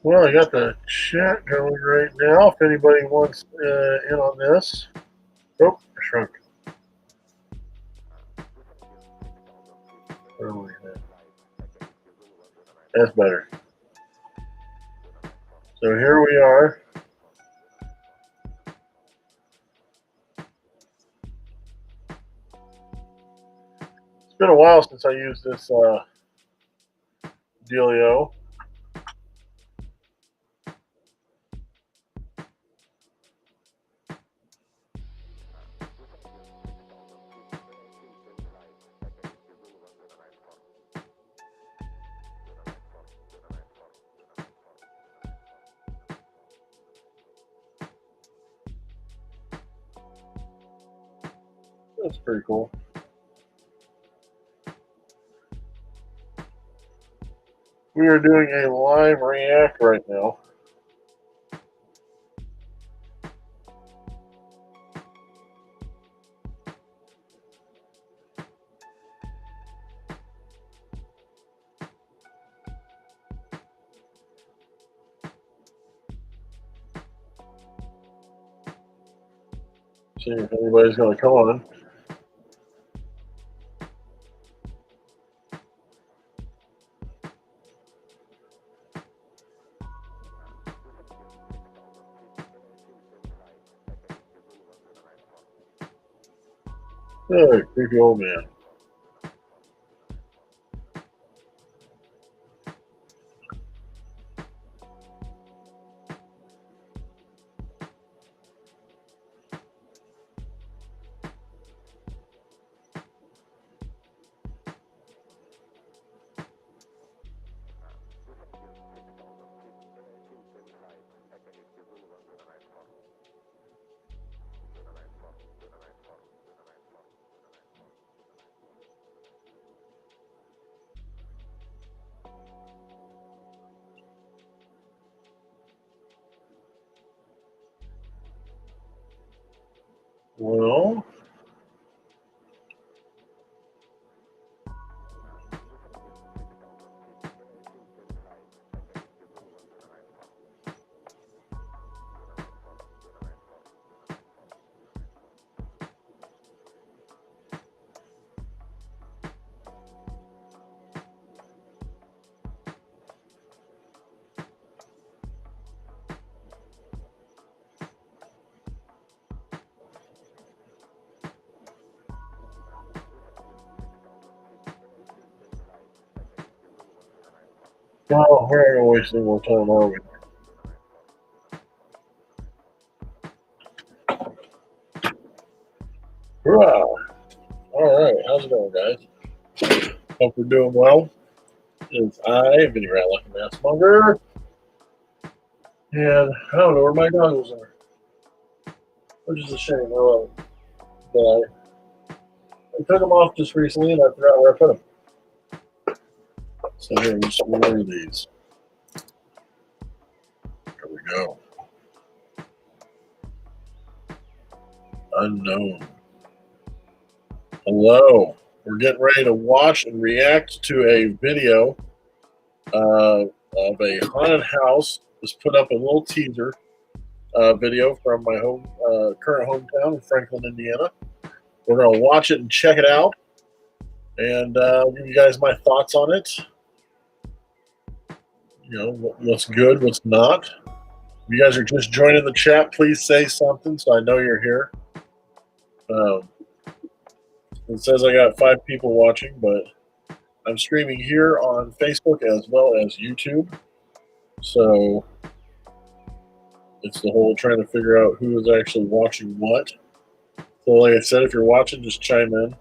Well, I got the chat going right now. If anybody wants in on this. Oh, I shrunk. That's better. So here we are. It's been a while since I used this dealio. That's pretty cool. We are doing a live react right now. See if anybody's going to come on. Hey, creepy old man. Well, we're not going to waste any more time, are we? Hurrah! All right, how's it going, guys? Hope we're doing well. It's I, Vinny Ratlick, Massmonger. And I don't know where my goggles are. Which is a shame. Oh, well. But I took them off just recently and I forgot where I put them. So here, just order these. Here we go. Unknown. Hello. We're getting ready to watch and react to a video of a haunted house. Just put up a little teaser video from my current hometown of Franklin, Indiana. We're going to watch it and check it out and give you guys my thoughts on it. You know, what's good, what's not. If you guys are just joining the chat, please say something so I know you're here. It says I got 5 people watching, but I'm streaming here on Facebook as well as YouTube. So it's the whole trying to figure out who is actually watching what. So like I said, if you're watching, just chime in.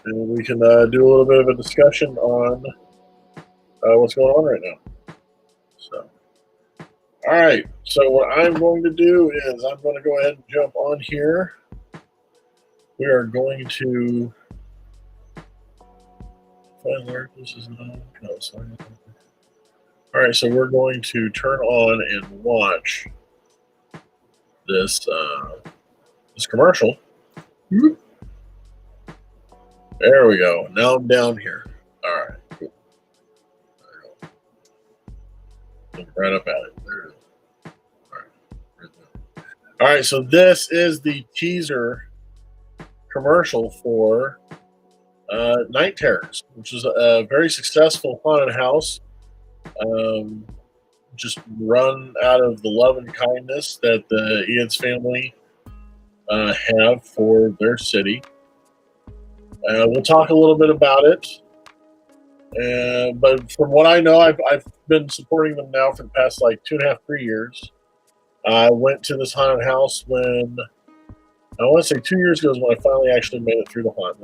And we can do a little bit of a discussion on what's going on right now. So, all right. So what I'm going to do is I'm going to go ahead and jump on here. We are going to alert. This is not. No, sorry. All right. So we're going to turn on and watch this this commercial. There we go. Now I'm down here. All right. Cool. Look right up at it. There it is. All right. Right there. All right, so this is the teaser commercial for Nighterrorz, which is a very successful haunted house. Um, just run out of the love and kindness that the Ian's family have for their city. We'll talk a little bit about it. But from what I know, I've been supporting them now for the past like 2.5, 3 years. I went to this haunted house when I want to say 2 years ago is when I finally actually made it through the haunt.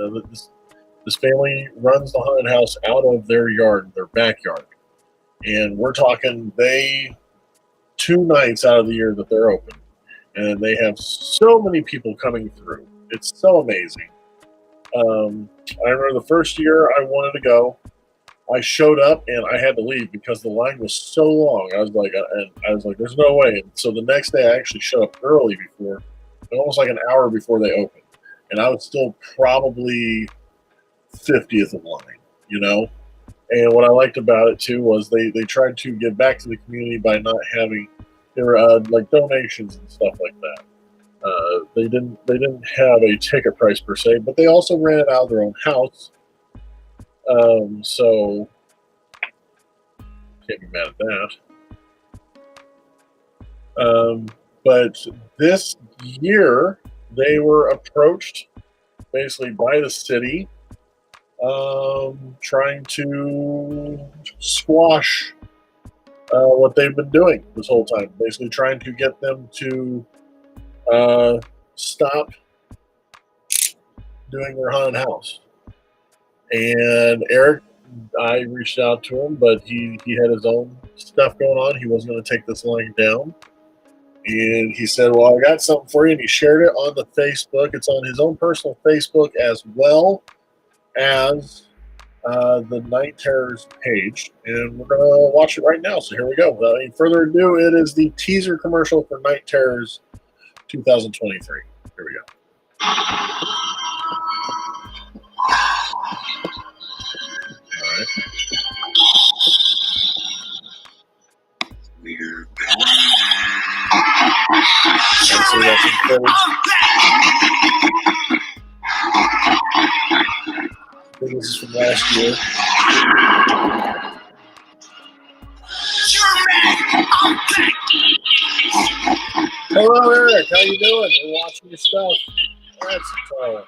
This family runs the haunted house out of their yard, their backyard, and we're talking they 2 nights out of the year that they're open, and they have so many people coming through. It's so amazing. I remember the first year I wanted to go. I showed up and I had to leave because the line was so long. I was like, "There's no way." And so the next day, I actually showed up early before, almost like an hour before they opened, and I was still probably 50th in line. You know. And what I liked about it too was they tried to give back to the community by not having there were like donations and stuff like that. They didn't have a ticket price per se, but they also ran it out of their own house. So can't be mad at that. But this year they were approached basically by the city, trying to squash what they've been doing this whole time. Basically trying to get them to stop doing their haunted house. And Eric, I reached out to him, but he had his own stuff going on. He wasn't going to take this line down. And he said, "Well, I got something for you." And he shared it on the Facebook. It's on his own personal Facebook as well as the Nighterrorz page. And we're going to watch it right now. So here we go. Without any further ado, it is the teaser commercial for Nighterrorz 2023. Here we go. Right. So that's in footage. I think this is from last year. Hello, Eric. How you doing? We're watching your stuff. That's tall.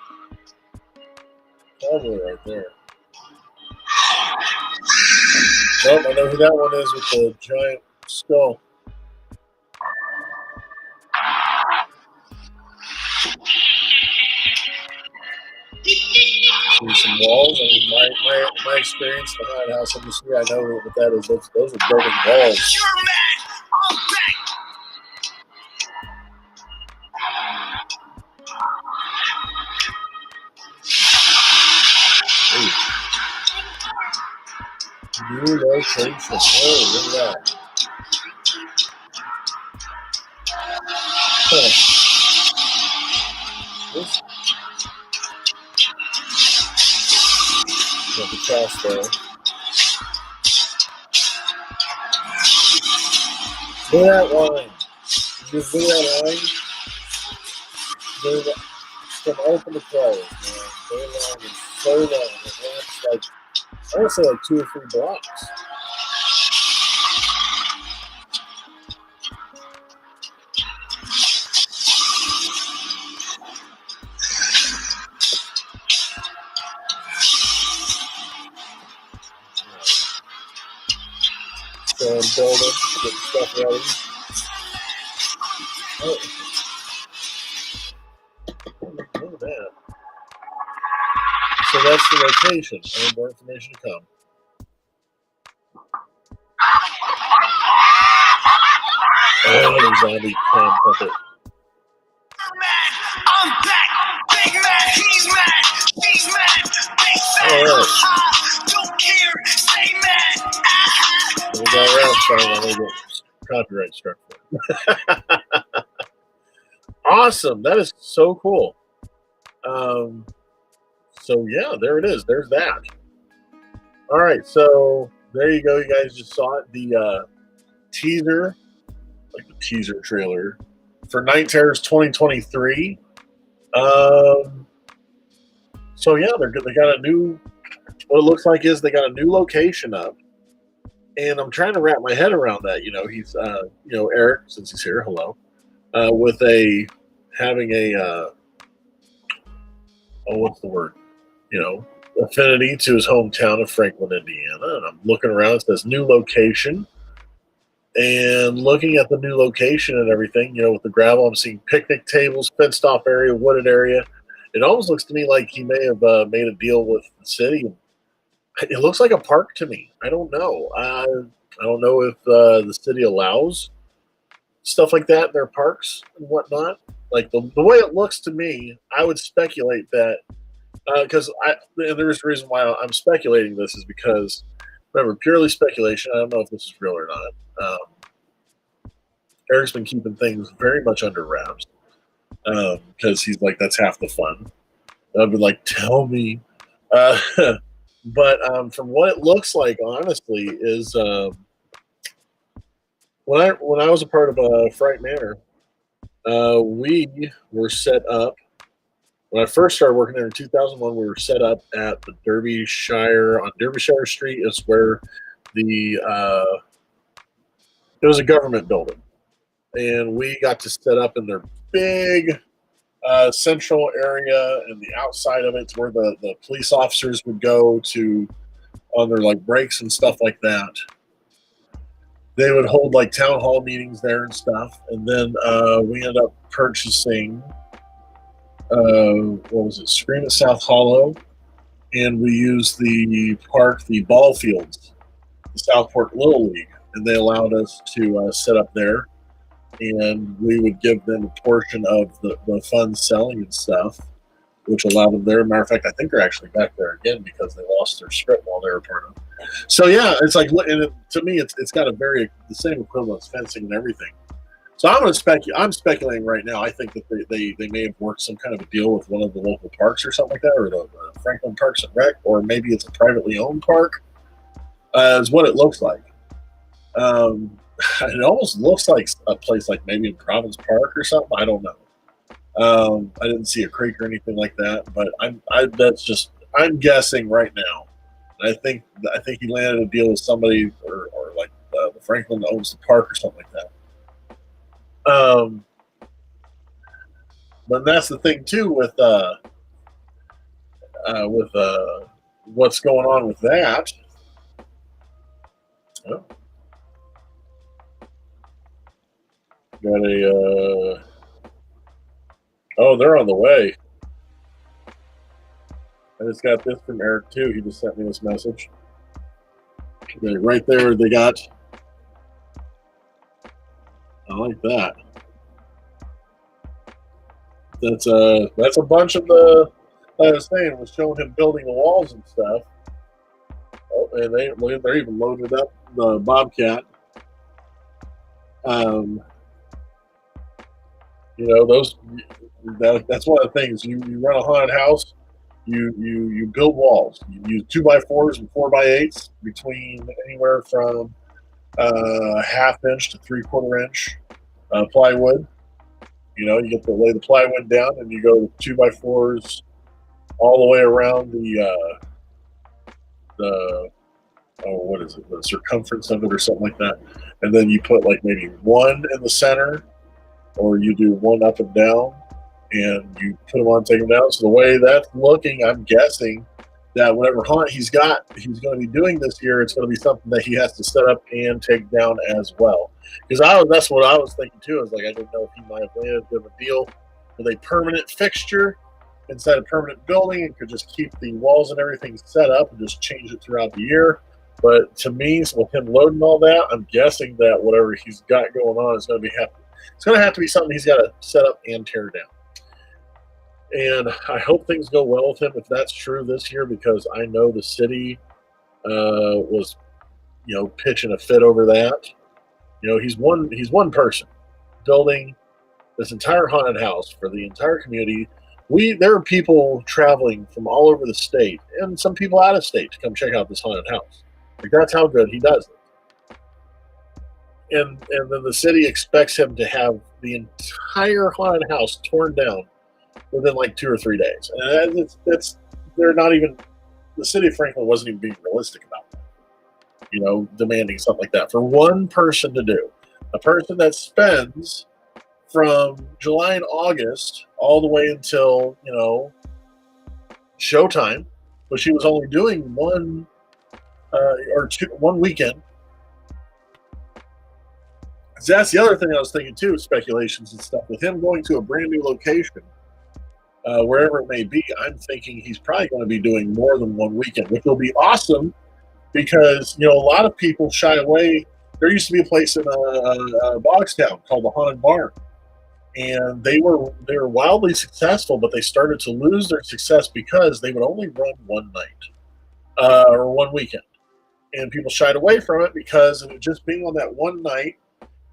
Totally right there. Oh, I know who that one is with the giant skull. See some walls. I mean, my experience in the haunted house industry, I know what that is. Those are building walls. New location. Oh, look at that. This got the cross there. Look at that line. You see that line? There's some open to close, man. Their line is so long. It lasts like, I would say like 2 or 3 blocks. So I'm building, getting stuff ready. Oh. Look at that. So that's the location. I have more information to come. Oh, zombie clown puppet. I'm back. Big mad, he's mad. She's mad. Big fat. Don't care. Stay mad. We'll go around saying I'm going to get copyright struck for it. Awesome. That is so cool. So yeah, there it is. There's that. All right. So there you go. You guys just saw it. teaser, like the teaser trailer for Nighterrorz 2023. So yeah, they got a new. What it looks like is they got a new location up, and I'm trying to wrap my head around that. He's Eric, since he's here, hello, with having a what's the word? Affinity to his hometown of Franklin, Indiana. And I'm looking around, it says new location. And looking at the new location and everything, with the gravel, I'm seeing picnic tables, fenced off area, wooded area. It almost looks to me like he may have made a deal with the city. It looks like a park to me. I don't know. I don't know if the city allows stuff like that in their parks and whatnot. Like the way it looks to me, I would speculate that because there's a reason why I'm speculating this is because, remember, purely speculation. I don't know if this is real or not. Eric's been keeping things very much under wraps because he's like, that's half the fun. I'd be like, tell me. But from what it looks like, honestly, is when I was a part of Fright Manor, we were set up. When I first started working there in 2001, we were set up at the Derbyshire on Derbyshire Street. Is where it was a government building, and we got to set up in their big central area, and the outside of it's where the police officers would go to on their like breaks and stuff like that. They would hold like town hall meetings there and stuff, and then we ended up purchasing what was it, Scream at South Hollow, and we used the park, the ball fields, the Southport Little League, and they allowed us to set up there, and we would give them a portion of the funds selling and stuff, which allowed them there. Matter of fact, I think they're actually back there again because they lost their script while they were part of it. So yeah, it's like, and to me, it's got the same equivalence, fencing and everything. So I'm speculating right now. I think that they may have worked some kind of a deal with one of the local parks or something like that, or the Franklin Parks and Rec, or maybe it's a privately owned park. Is what it looks like. It almost looks like a place like maybe in Province Park or something. I don't know. I didn't see a creek or anything like that, but I'm guessing right now. I think he landed a deal with somebody, or like the Franklin that owns the park or something like that. But that's the thing too with what's going on with that. Oh. Got a they're on the way. I just got this from Eric too. He just sent me this message. Right there, they got. I like that. That's a bunch of the. Like I was saying, was showing him building the walls and stuff. Oh, and they're even loaded up the Bobcat. That's one of the things. You run a haunted house. You build walls. You use 2x4s and 4x8s between anywhere from ½ inch to 3/4 inch plywood. You get to lay the plywood down, and you go 2x4s all the way around the what is it? The circumference of it, or something like that. And then you put like maybe one in the center, or you do one up and down, and you put them on, take them down. So the way that's looking, I'm guessing that whatever haunt he's going to be doing this year, it's going to be something that he has to set up and take down as well. Because that's what I was thinking too. I was like, I didn't know if he might have landed with a deal with a permanent fixture inside a permanent building and could just keep the walls and everything set up and just change it throughout the year. But to me, with him loading all that, I'm guessing that whatever he's got going on is going to have to be something he's got to set up and tear down. And I hope things go well with him if that's true this year, because I know the city was, pitching a fit over that. He's one person building this entire haunted house for the entire community. There are people traveling from all over the state and some people out of state to come check out this haunted house. Like, that's how good he does it. and then the city expects him to have the entire haunted house torn down within like 2 or 3 days. And that's they're not even, the city of Franklin wasn't even being realistic about that. Demanding something like that for one person to do. A person that spends from July and August all the way until showtime, but she was only doing one one weekend. So that's the other thing I was thinking too, speculations and stuff. With him going to a brand new location, wherever it may be, I'm thinking he's probably going to be doing more than one weekend, which will be awesome because a lot of people shy away. There used to be a place in Bogstown called the Haunted Barn, and they were wildly successful, but they started to lose their success because they would only run one night or one weekend, and people shied away from it because of it just being on that one night.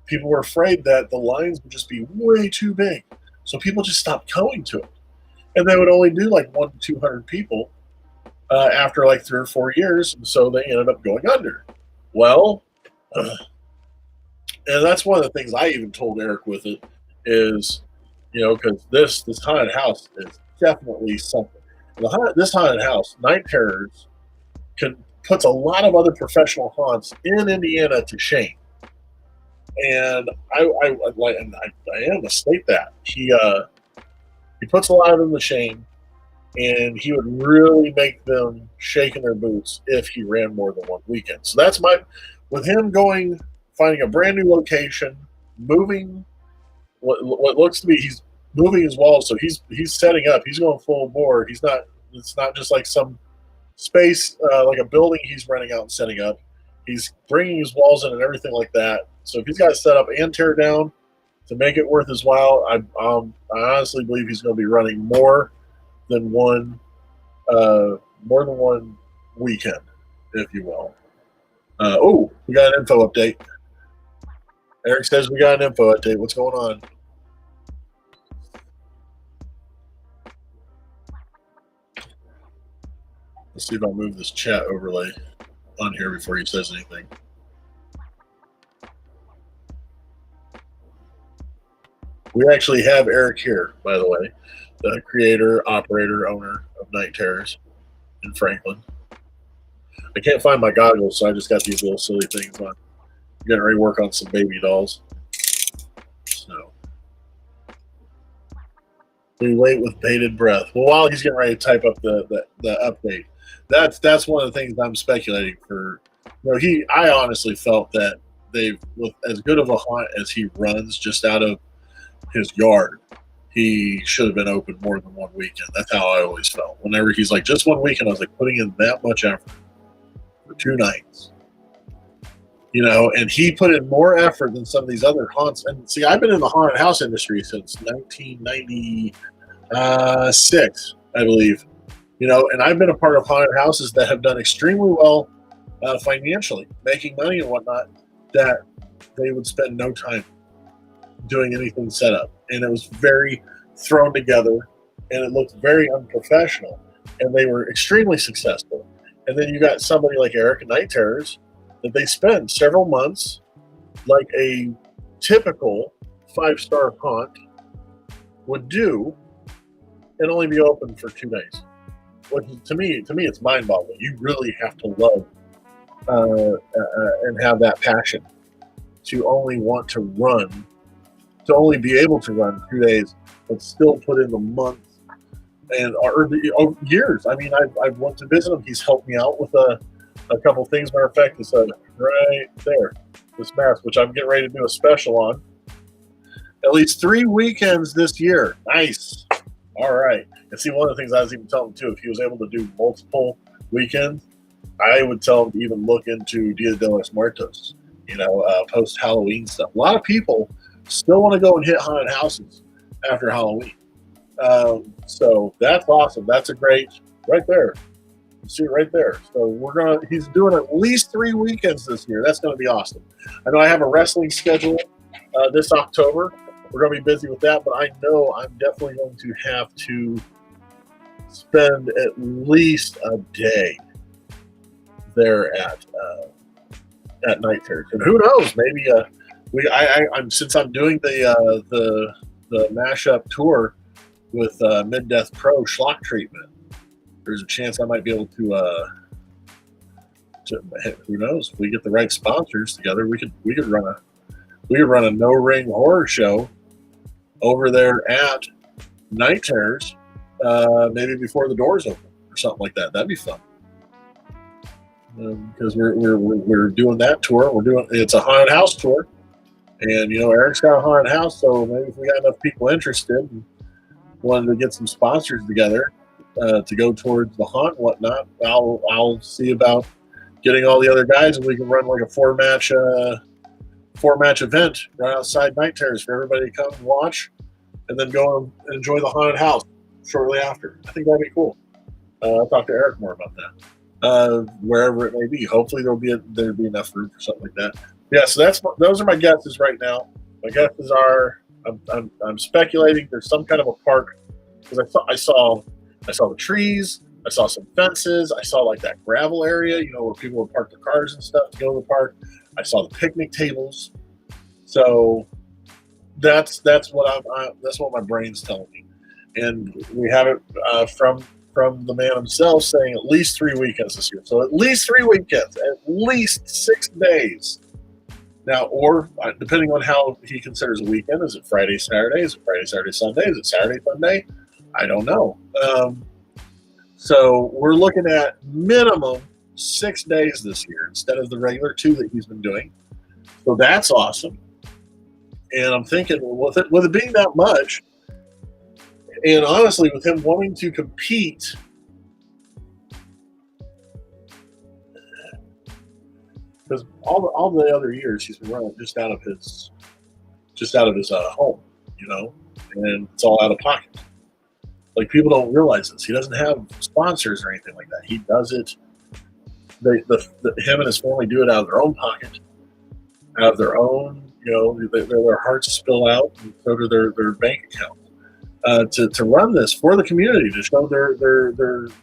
People were afraid that the lines would just be way too big, so people just stopped going to it, and they would only do like 100 to 200 people after like 3 or 4 years, and so they ended up going under. Well, and that's one of the things I even told Eric with it is, because this haunted house is definitely something. This haunted house, Nighterrorz, puts a lot of other professional haunts in Indiana to shame. And I am to state that he puts a lot of them to shame, and he would really make them shake in their boots if he ran more than one weekend. So that's with him finding a brand new location, moving what looks to be, he's moving his walls, so he's setting up, he's going full bore. It's not just like some space like a building he's renting out and setting up. He's bringing his walls in and everything like that. So if he's got to set up and tear down to make it worth his while, I honestly believe he's going to be running more than one weekend, if you will. We got an info update. Eric says we got an info update. What's going on? Let's see if I move this chat overlay on here before he says anything. We actually have Eric here, by the way, the creator, operator, owner of Nighterrorz in Franklin. I can't find my goggles, so I just got these little silly things on. I'm getting ready to work on some baby dolls. So we wait with bated breath. Well, while he's getting ready to type up the update, that's one of the things I'm speculating for. I honestly felt that with as good of a haunt as he runs just out of his yard, he should have been open more than one weekend. That's how I always felt. Whenever he's like, just one weekend, I was like, putting in that much effort for 2 nights. And he put in more effort than some of these other haunts. And see, I've been in the haunted house industry since 1996, I believe. And I've been a part of haunted houses that have done extremely well financially, making money and whatnot, that they would spend no time doing anything set up. And it was very thrown together, and it looked very unprofessional, and they were extremely successful. And then you got somebody like Eric and Nighterrorz that they spend several months, like a typical 5-star haunt would do, and only be open for 2 days. Which to me, it's mind-boggling. You really have to love and have that passion to only want to run, to only be able to run 2 days, but still put in the months and years. I mean, I've went to visit him. He's helped me out with a couple things. Matter of fact, it's right there, this mask, which I'm getting ready to do a special on. At least 3 weekends this year. Nice. All right. And see, one of the things I was even telling him too, if he was able to do multiple weekends, I would tell him to even look into Dia de los Muertos, post Halloween stuff. A lot of people still want to go and hit haunted houses after Halloween. So that's awesome. That's a great, right there. You see it right there. So he's doing at least 3 weekends this year. That's going to be awesome. I know I have a wrestling schedule this October. We're going to be busy with that, but I know I'm definitely going to have to spend at least a day there at Nighterrorz. And who knows, maybe I'm since I'm doing the mashup tour with Mid Death Pro Schlock Treatment. There's a chance I might be able to who knows, if we get the right sponsors together, we could run a no ring horror show over there at Nighterrorz, maybe before the doors open or something like that. That'd be fun. Because we're doing that tour. It's a haunted house tour, and Eric's got a haunted house, so maybe if we got enough people interested and wanted to get some sponsors together to go towards the haunt and whatnot, I'll see about getting all the other guys, and we can run like a four match event right outside Nighterrorz for everybody to come and watch, and then go and enjoy the haunted house shortly after. I think that'd be cool. I'll talk to Eric more about that. Wherever it may be, hopefully there'd be enough room for something like that. Yeah, so those are my guesses right now. My guesses are I'm speculating there's some kind of a park, because I saw the trees, I saw some fences, I saw like that gravel area, where people would park their cars and stuff to go to the park. I saw the picnic tables. So that's what my brain's telling me, and we have it from the man himself saying at least 3 weekends this year. So at least 3 weekends, at least 6 days. Now, or depending on how he considers a weekend, is it Friday, Saturday? Is it Friday, Saturday, Sunday? Is it Saturday, Sunday? I don't know. So we're looking at minimum 6 days this year instead of the regular 2 that he's been doing. So that's awesome. And I'm thinking, with it being that much, and honestly, with him wanting to compete, because all the other years he's been running just out of his home, and it's all out of pocket. Like, people don't realize this. He doesn't have sponsors or anything like that. He does it. Him and his family do it out of their own pocket, out of their own. Their hearts spill out, and so do their bank account. To run this for the community, to show their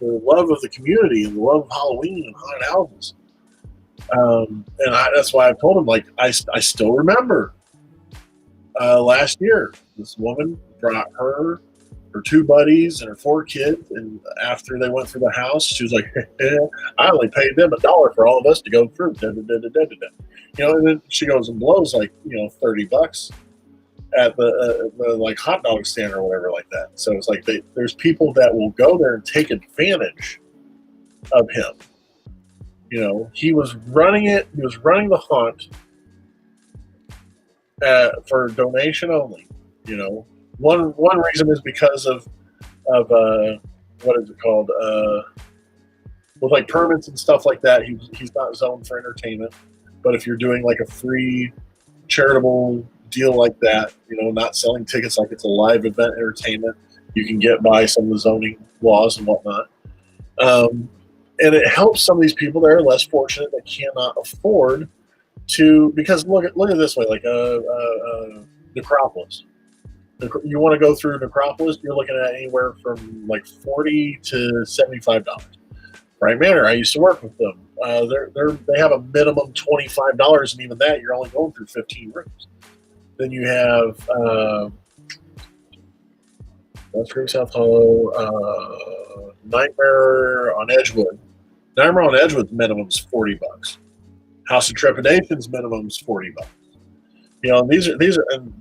love of the community and the love of Halloween and haunted houses. And that's why I told him, like, I still remember last year, this woman brought her 2 buddies and her 4 kids, and after they went through the house, she was like, I only paid them $1 for all of us to go through. And then she goes and blows like $30 at the like hot dog stand or whatever like that. So it's like there's people that will go there and take advantage of him. He was running it. He was running the haunt for donation only. One reason is because of what is it called? With like permits and stuff like that, he's not zoned for entertainment. But if you're doing like a free charitable deal like that, not selling tickets like it's a live event entertainment, you can get by some of the zoning laws and whatnot. And it helps some of these people that are less fortunate, that cannot afford to, because look at it this way, like Necropolis. You want to go through Necropolis, you're looking at anywhere from like $40 to $75. Right Manor, I used to work with them. They have a minimum $25, and even that, you're only going through 15 rooms. Then you have West Green South Hollow, Nightmare on Edgewood. Nightmare on Edgewood's minimum's $40. House of Trepidation's minimum's $40. These are. And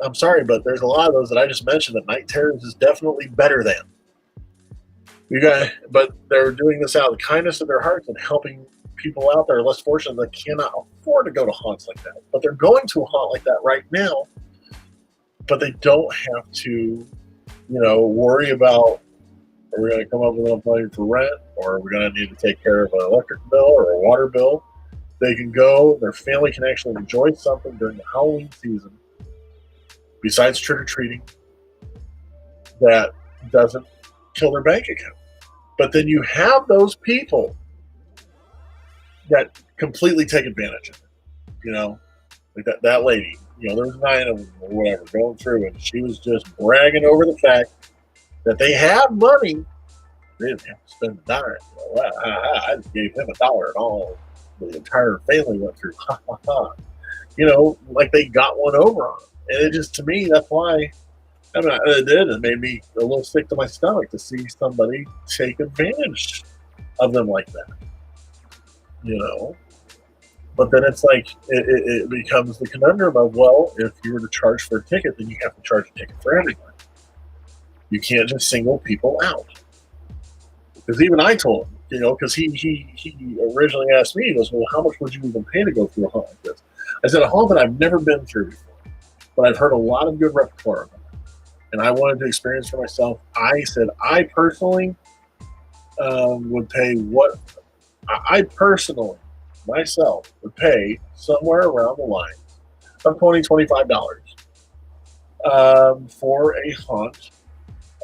I'm sorry, but there's a lot of those that I just mentioned that Nighterrorz is definitely better than. But they're doing this out of the kindness of their hearts and helping people out there less fortunate that cannot afford to go to haunts like that. But they're going to a haunt like that right now, but they don't have to, worry about, are we going to come up with enough money for rent, or are we going to need to take care of an electric bill or a water bill? They can go, their family can actually enjoy something during the Halloween season, besides trick-or-treating, that doesn't kill their bank account. But then you have those people that completely take advantage of it. Like that lady, there's 9 of them or whatever going through, and she was just bragging over the fact that they have money. They didn't have to spend a dime. I just gave him $1 and all the entire family went through. Ha ha ha. like they got one over on them. And it just, to me, that's why, I mean, it made me a little sick to my stomach to see somebody take advantage of them like that, you know. But then it's like it becomes the conundrum of, well, if you were to charge for a ticket, then you have to charge a ticket for everyone. You can't just single people out. Because even I told him, because he originally asked me, he goes, well, how much would you even pay to go through a haunt like this? I said, a haunt that I've never been through before, but I've heard a lot of good repertoire about it, and I wanted to experience for myself. I said, I personally would pay what I personally myself would pay somewhere around the line of $20-$25 for a haunt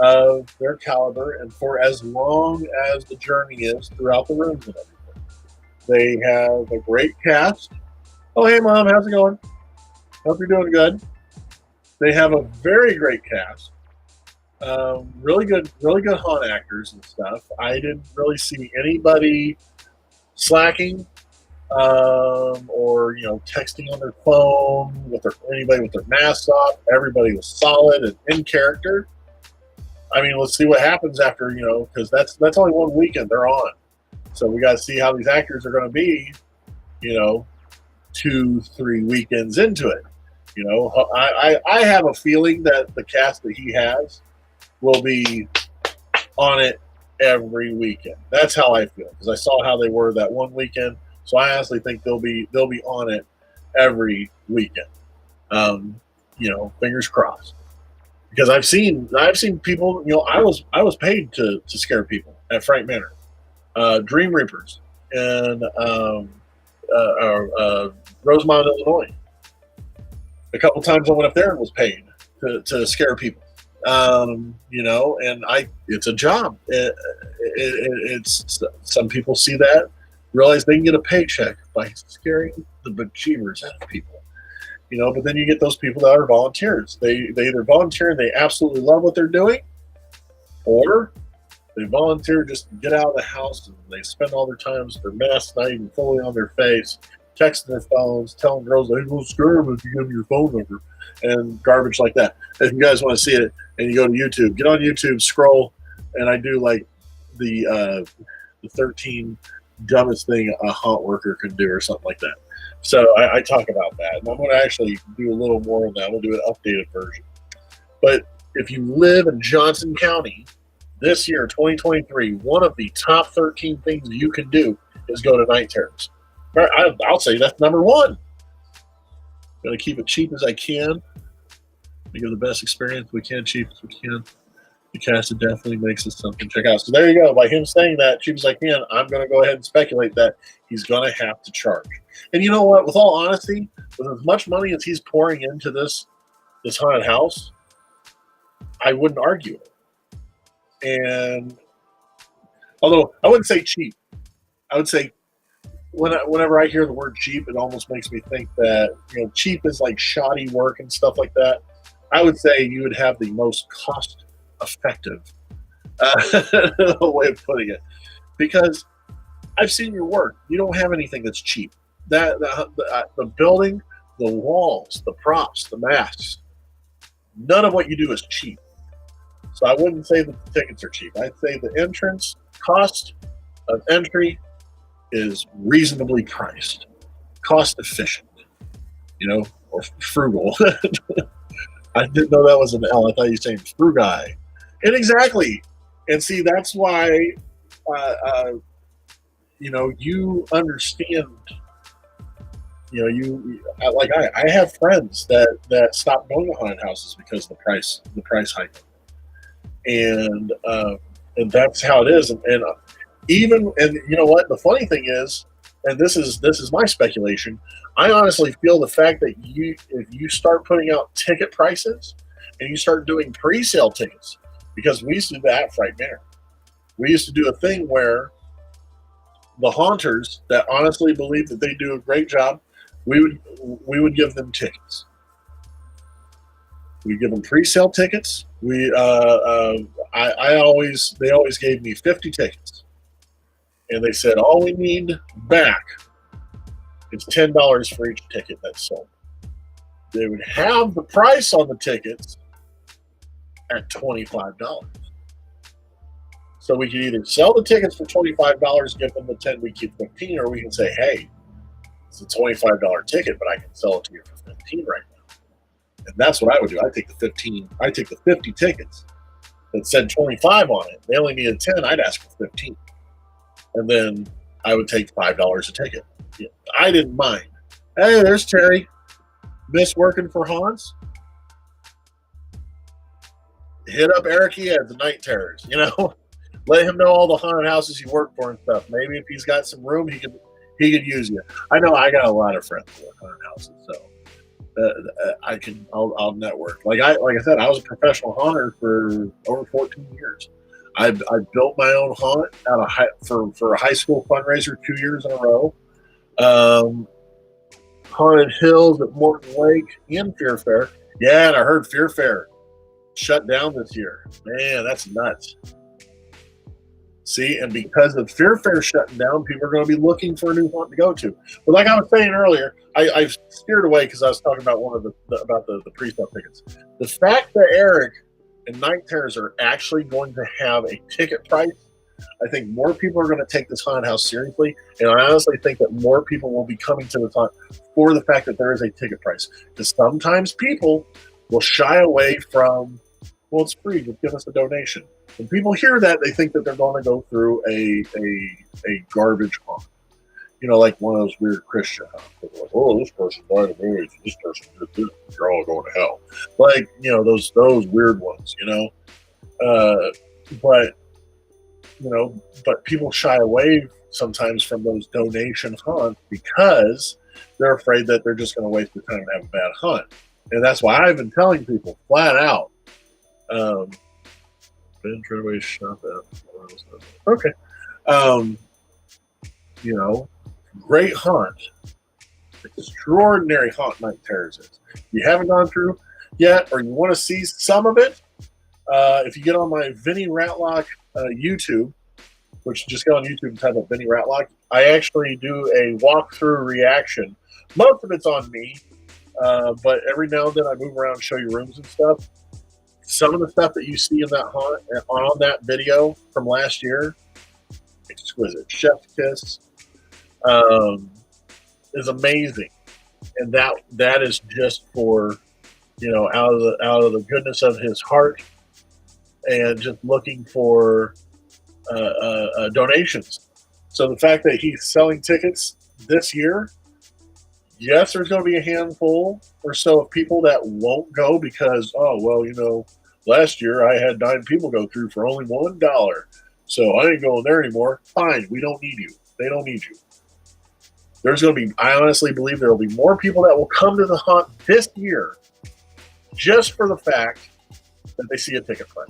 of their caliber, and for as long as the journey is throughout the rooms and everything. They have a great cast. Oh, hey, Mom, how's it going? Hope you're doing good. They have a very great cast. Really good haunt actors and stuff. I didn't really see anybody slacking or texting on their phone anybody with their masks off. Everybody was solid and in character. I mean, let's see what happens after, because that's only one weekend they're on. So we got to see how these actors are going to be, 2-3 weekends into it. I have a feeling that the cast that he has will be on it every weekend. That's how I feel, because I saw how they were that one weekend. So I honestly think they'll be on it every weekend. Fingers crossed. Because I've seen people, I was paid to scare people at Fright Manor, Dream Reapers, and Rosemont, Illinois. A couple times I went up there and was paid to scare people. And it's a job. It's some people see that, realize they can get a paycheck by scaring the bejeebers out of people. But then you get those people that are volunteers. They either volunteer and they absolutely love what they're doing, or they volunteer just to get out of the house and they spend all their time with their mask not even fully on their face, texting their phones, telling girls, hey, we'll scare them if you give me your phone number, and garbage like that. If you guys want to see it and you go to YouTube, get on YouTube, scroll, and I do like the 13 dumbest thing a haunt worker can do or something like that. So I talk about that, and I'm going to actually do a little more on that. We'll do an updated version. But if you live in Johnson County this year, 2023, one of the top 13 things you can do is go to Nighterrorz. I'll say that's number one. I'm going to keep it cheap as I can. Give the best experience we can, cheap as we can. The cast definitely makes it something to check out. So there you go. By him saying that, cheap as I can, I'm going to go ahead and speculate that he's going to have to charge. And you know what? With all honesty, with as much money as he's pouring into this haunted house, I wouldn't argue it. And although I wouldn't say cheap, I would say whenever I hear the word cheap, it almost makes me think that cheap is like shoddy work and stuff like that. I would say you would have the most cost-effective way of putting it, because I've seen your work. You don't have anything that's cheap. The building, the walls, the props, the masks, none of what you do is cheap. So I wouldn't say that the tickets are cheap. I'd say the entrance cost of entry is reasonably priced, cost efficient, or frugal. I didn't know that was an L. I thought you were saying frugai. And exactly. And see, that's why, you understand. I have friends that stopped going to haunted houses because of the price hike, and that's how it is. And you know what? The funny thing is, and this is my speculation, I honestly feel the fact that if you start putting out ticket prices and you start doing pre-sale tickets, because we used to do that at Fright Manor. We used to do a thing where the haunters that honestly believe that they do a great job, we would give them tickets. We give them pre-sale tickets. They always gave me 50 tickets, and they said all we need back It's $10 for each ticket that's sold. They would have the price on the tickets at $25. So we can either sell the tickets for $25, give them the 10, we keep 15, or we can say, hey, it's a $25 ticket, but I can sell it to you for 15 right now. And that's what I would do. I take the 50 tickets that said 25 on it. They only needed 10, I'd ask for 15. And then I would take $5 a ticket. I didn't mind. Hey, there's Terry. Miss working for Hans? Hit up Eric at the Nighterrorz, Let him know all the haunted houses you work for and stuff. Maybe if he's got some room, he could use you. I know I got a lot of friends who work haunted houses, so I'll network. Like I said, I was a professional haunter for over 14 years. I built my own haunt for a high school fundraiser 2 years in a row. Haunted Hills at Morton Lake in Fear Fair. Yeah, and I heard Fear Fair shut down this year. Man, that's nuts. See, and because of Fear Fair shutting down, people are going to be looking for a new haunt to go to. But like I was saying earlier, I steered away because I was talking about the pre-sale tickets. The fact that Eric and Nighterrorz are actually going to have a ticket price, I think more people are going to take this haunted house seriously, and I honestly think that more people will be coming to the haunt for the fact that there is a ticket price. Because sometimes people will shy away from, well, it's free, just give us a donation. When people hear that, they think that they're going to go through a garbage haunt. Like one of those weird Christian haunts. They're like, oh, this person died of AIDS, this person did this, you're all going to hell. Like, those weird ones, but people shy away sometimes from those donation haunts because they're afraid that they're just going to waste their time and have a bad hunt. And that's why I've been telling people flat out, been trying to shop at. Okay. Great haunt. Extraordinary haunt Nighterrorz is. If you haven't gone through yet, or you want to see some of it, if you get on my Vinny Ratlock YouTube, which just go on YouTube and type up Vinny Ratlock, I actually do a walkthrough reaction. Most of it's on me, but every now and then I move around and show you rooms and stuff. Some of the stuff that you see in that haunt on that video from last year, exquisite. Chef's kiss is amazing, and that is just for out of the goodness of his heart, and just looking for donations. So the fact that he's selling tickets this year, yes, there's going to be a handful or so of people that won't go because, last year I had 9 people go through for only $1, so I ain't going there anymore. Fine, we don't need you. They don't need you. I honestly believe there will be more people that will come to the haunt this year just for the fact that they see a ticket price.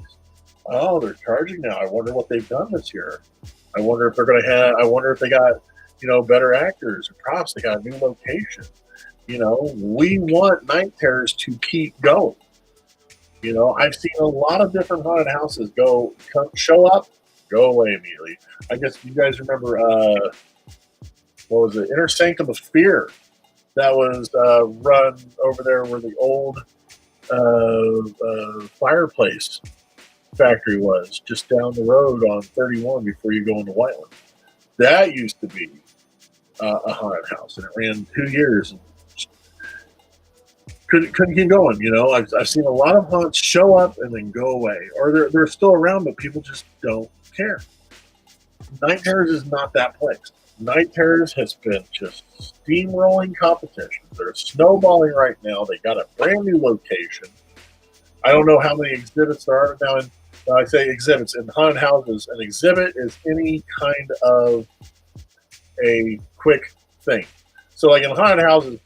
Oh, they're charging now. I wonder what they've done this year. I wonder if they got, better actors or props. They got a new location. We want Nighterrorz to keep going. I've seen a lot of different haunted houses show up, go away immediately. I guess you guys remember, what was it? Inner Sanctum of Fear. That was run over there where the old fireplace factory was, just down the road on 31 before you go into Whiteland. That used to be a haunted house, and it ran 2 years. And couldn't keep going. I've seen a lot of haunts show up and then go away, or they're still around, but people just don't care. Nighterrorz is not that place. Nighterrorz has been just steamrolling competitions. They're snowballing right now. They got a brand new location. I don't know how many exhibits there are now. I say exhibits in haunted houses. An exhibit is any kind of a quick thing. So, like in haunted houses,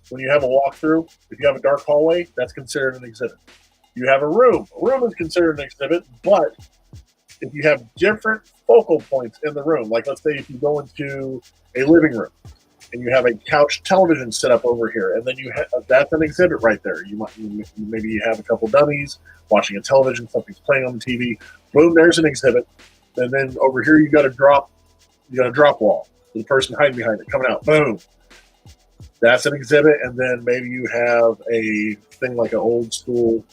when you have a walkthrough, if you have a dark hallway, that's considered an exhibit. You have a room. A room is considered an exhibit, but if you have different focal points in the room, like let's say if you go into a living room and you have a couch television set up over here, and then that's an exhibit right there. Maybe you have a couple dummies watching a television, something's playing on the TV. Boom, there's an exhibit. And then over here you got a drop wall. The person hiding behind it coming out. Boom. That's an exhibit, and then maybe you have a thing like an old school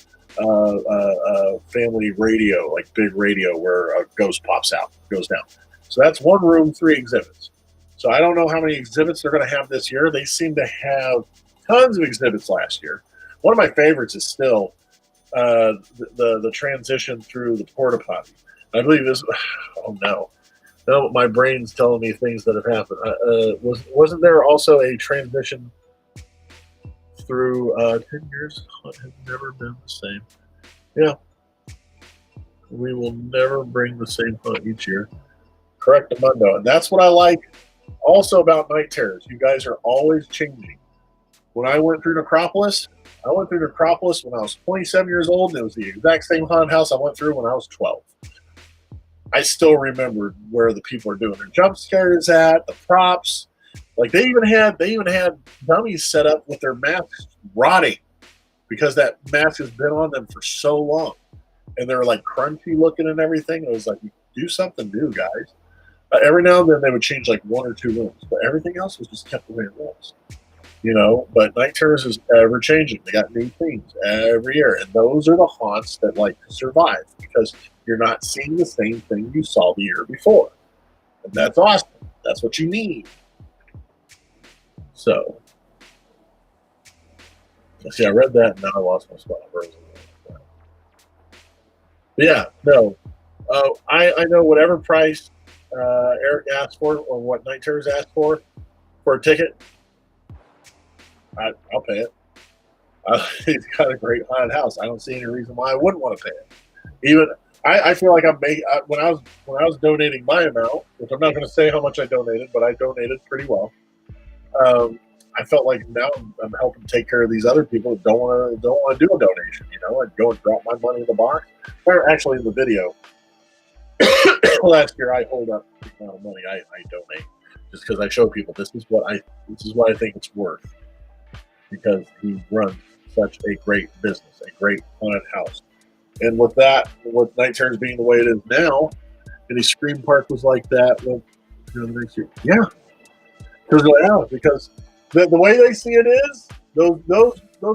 family radio, like big radio, where a ghost pops out, goes down. So that's one room, 3 exhibits. So I don't know how many exhibits they're going to have this year. They seem to have tons of exhibits last year. One of my favorites is still the transition through the porta potty. I believe this. Oh no. No, my brain's telling me things that have happened. Wasn't there also a transition through 10 years? It has never been the same. Yeah. We will never bring the same hunt each year. Correct, Amundo. And that's what I like also about Nighterrorz. You guys are always changing. When I went through Necropolis when I was 27 years old, and it was the exact same haunted house I went through when I was 12. I still remember where the people are doing their jump scares at, the props. Like they even had dummies set up with their masks rotting because that mask has been on them for so long, and they're like crunchy looking and everything. It was like, do something new, guys. Every now and then they would change like 1 or 2 rooms, but everything else was just kept the way it was. But Nighterrorz is ever changing. They got new themes every year, and those are the haunts that like to survive because you're not seeing the same thing you saw the year before, and that's awesome. That's what you need. So, see, I read that, and now I lost my spot. But yeah, no, I know whatever price Eric asked for, or what Nighterrorz asked for a ticket. I'll pay it. He's got a great haunted house. I don't see any reason why I wouldn't want to pay it. Even I feel like I'm making when I was donating my amount, which I'm not going to say how much I donated, but I donated pretty well. I felt like now I'm helping take care of these other people that don't want to do a donation. I'd go and drop my money in the box. Or actually, in the video last year, I hold up the amount of money I donate just because I show people this is what I think it's worth. Because he runs such a great business, a great haunted house. And with Nighterrorz being the way it is now, and his Scream Park was like that the next year. Yeah. Because the way they see it is, those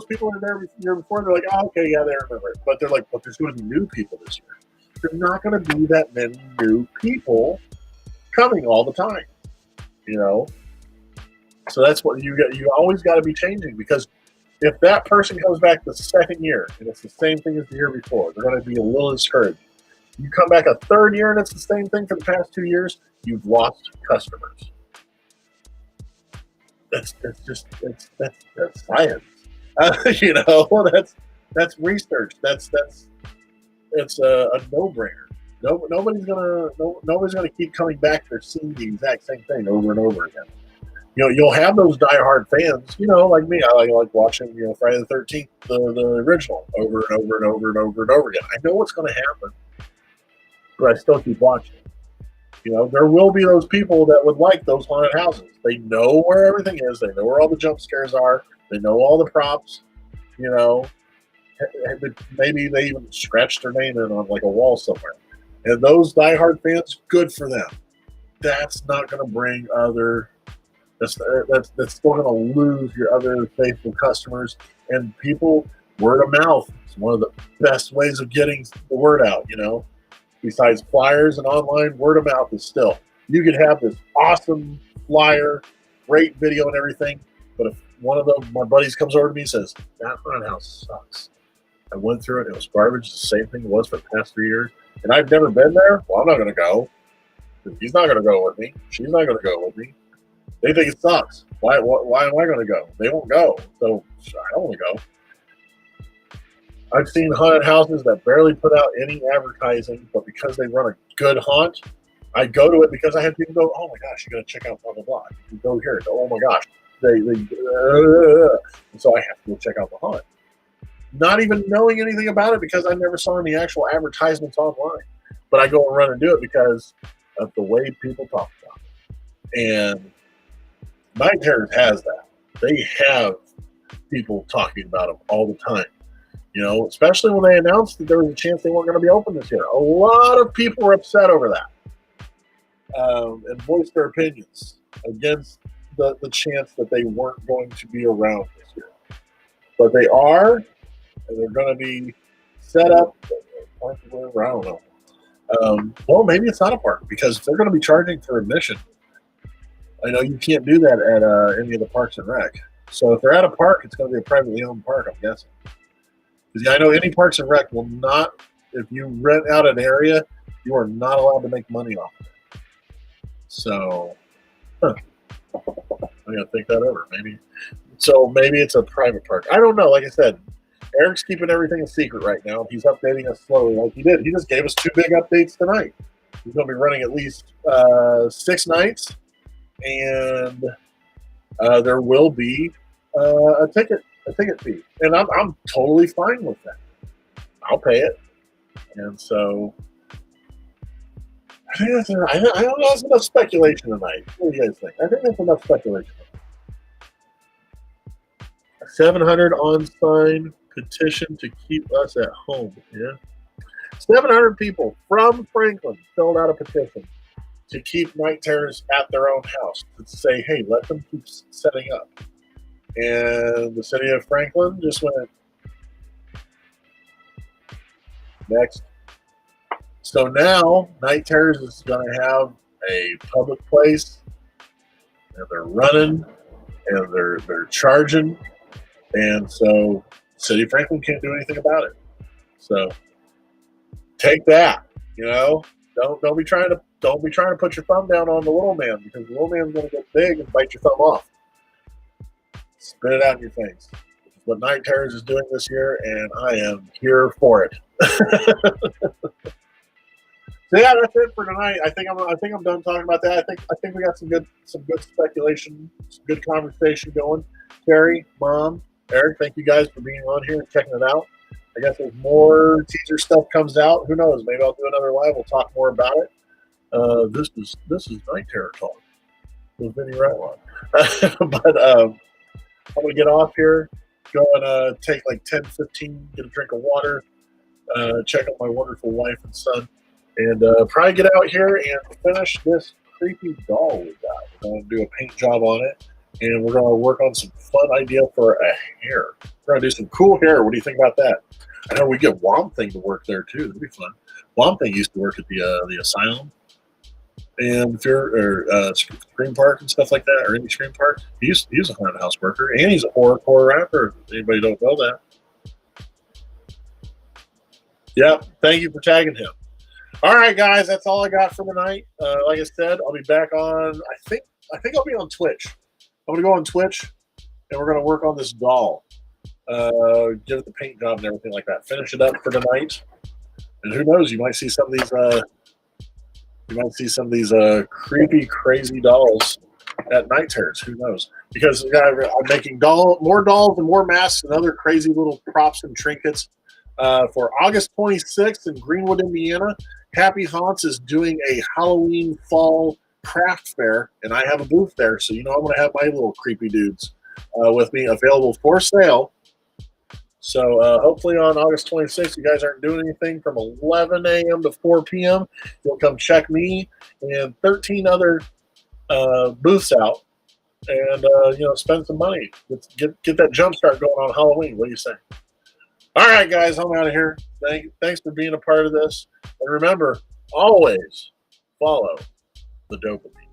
people who were there the year before, they're like, oh, okay, yeah, they remember it. But they're like, but there's going to be new people this year. There's not going to be that many new people coming all the time, So that's what you always got to be changing, because if that person comes back the second year and it's the same thing as the year before, they're going to be a little discouraged. You come back a third year and it's the same thing for the past 2 years, you've lost customers. That's science. That's research. It's a no-brainer. Nobody's gonna keep coming back for seeing the exact same thing over and over again. You'll have those diehard fans, like me. I like watching, Friday the 13th, the original, over and over and over and over and over again. I know what's going to happen, but I still keep watching. There will be those people that would like those haunted houses. They know where everything is. They know where all the jump scares are. They know all the props. Maybe they even scratched their name in on like a wall somewhere. And those diehard fans, good for them. That's not going to bring other. That's still going to lose your other faithful customers and people. Word of mouth is one of the best ways of getting the word out. Besides flyers and online, word of mouth is still. You could have this awesome flyer, great video and everything, but if one of my buddies comes over to me and says, that haunted house sucks. I went through it, it was garbage, the same thing it was for the past 3 years, and I've never been there, well, I'm not going to go. He's not going to go with me. She's not going to go with me. They think it sucks. Why am I going to go? They won't go, so I don't want to go. I've seen haunted houses that barely put out any advertising, but because they run a good haunt, I go to it because I have people go, oh my gosh, you got to check out blah, blah, blah. You go here and go, oh my gosh. And so I have to go check out the haunt. Not even knowing anything about it because I never saw any actual advertisements online. But I go and run and do it because of the way people talk about it. And Nighterrorz has that. They have people talking about them all the time. Especially when they announced that there was a chance they weren't going to be open this year. A lot of people were upset over that and voiced their opinions against the chance that they weren't going to be around this year. But they are, and they're going to be set up. I don't know. Well, maybe it's not a park because they're going to be charging for admission. I know you can't do that at any of the parks and rec. So if they're at a park, it's going to be a privately owned park, I'm guessing. Because I know any parks and rec will not, if you rent out an area, you are not allowed to make money off of it. So, I'm going to think that over. Maybe it's a private park. I don't know. Like I said, Eric's keeping everything a secret right now. He's updating us slowly like he did. He just gave us 2 big updates tonight. He's going to be running at least 6 nights, and there will be a ticket fee, and I'm totally fine with that. I'll pay it, and so I think I don't know. That's enough speculation tonight. What do you guys think? I think that's enough speculation. 700 on sign petition to keep us at home. Yeah, 700 people from Franklin filled out a petition to keep night terrors at their own house, to say, hey, let them keep setting up. And the city of Franklin just went next. So now Night Terrorz is going to have a public place, and they're running, and they're charging, and so City of Franklin can't do anything about it. So take that. Don't be trying to put your thumb down on the little man, because the little man's going to get big and bite your thumb off. Spit it out in your face. Which is what Night Terrorz is doing this year, and I am here for it. So yeah, that's it for tonight. I think I'm done talking about that. I think we got some good speculation, some good conversation going. Terry, Mom, Eric, thank you guys for being on here and checking it out. I guess as more teaser stuff comes out, who knows? Maybe I'll do another live. We'll talk more about it. This is Night Terror Talk with Vinny Ratlock. But I'm gonna get off here, go and take like 10, 15, get a drink of water, check out my wonderful wife and son, and probably get out here and finish this creepy doll we got. We're gonna do a paint job on it, and we're gonna work on some fun idea for a hair. We're gonna do some cool hair. What do you think about that? I know we get Womp Thing to work there too. That'd be fun. Womp Thing used to work at the asylum and Scream Park and stuff like that, or any Scream Park. He's a haunted house worker, and he's a horror rapper. If anybody don't know that. Yep. Thank you for tagging him. All right, guys, that's all I got for tonight. Like I said, I'll be back on. I think I'll be on Twitch. I'm gonna go on Twitch, and we're gonna work on this doll. Give it the paint job and everything like that. Finish it up for tonight, and who knows? You might see some of these. Creepy, crazy dolls at Night Terrorz. Who knows? Because I'm making more dolls and more masks and other crazy little props and trinkets for August 26th in Greenwood, Indiana. Happy Haunts is doing a Halloween fall craft fair, and I have a booth there, so I'm going to have my little creepy dudes with me available for sale. So hopefully on August 26th, you guys aren't doing anything from 11 a.m. to 4 p.m. You'll come check me and 13 other booths out, and spend some money. Get that jump start going on Halloween. What do you say? All right, guys, I'm out of here. Thanks for being a part of this. And remember, always follow the dopamine.